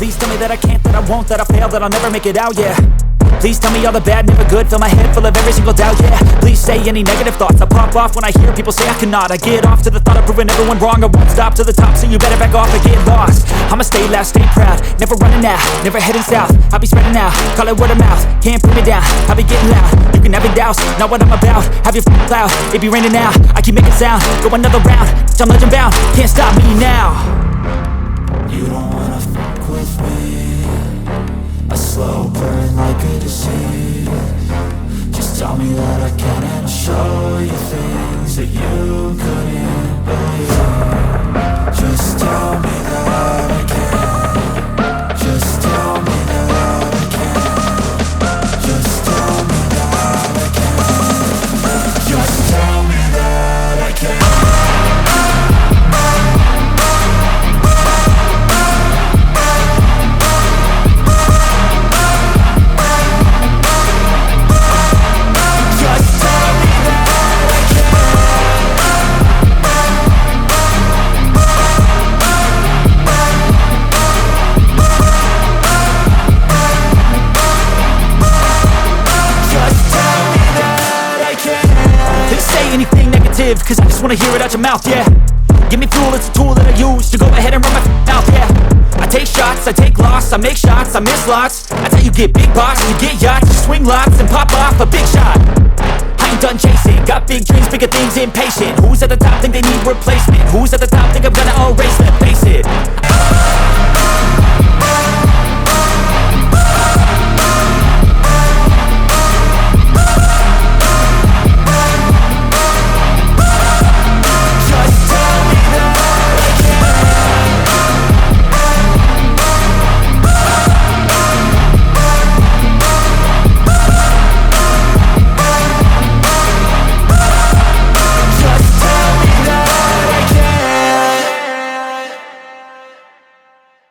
Please tell me that I can't, that I won't, that I fail, that I'll never make it out, yeah. Please tell me all the bad, never good. Fill my head full of every single doubt, yeah. Please say any negative thoughts. I pop off when I hear people say I cannot. I get off to the thought of proving everyone wrong. I won't stop to the top, so you better back off and get lost. I'ma stay loud, stay proud, never running out, never heading south. I'll be spreading out, call it word of mouth. Can't put me down, I'll be getting loud. You can have it douse, not what I'm about. Have your cloud, it be raining now. I keep making sound, go another round. I'm legend bound, can't stop me now. You don't wanna fuck with me. A slow burn like a disease. Just tell me that I can and I'll show you things that you couldn't believe. Just tell me that I can. Just tell me that I can. Just tell me that I can. Just tell me that I can. Cause I just wanna hear it out your mouth, yeah. Give me fuel, it's a tool that I use to go ahead and run my mouth, yeah. I take shots, I take loss, I make shots, I miss lots. That's how you get big box, you get yachts, you swing lots and pop off a big shot. I ain't done chasing, got big dreams, bigger things, impatient. Who's at the top think they need replacement? Who's at the top think I'm gonna erase them? Face it.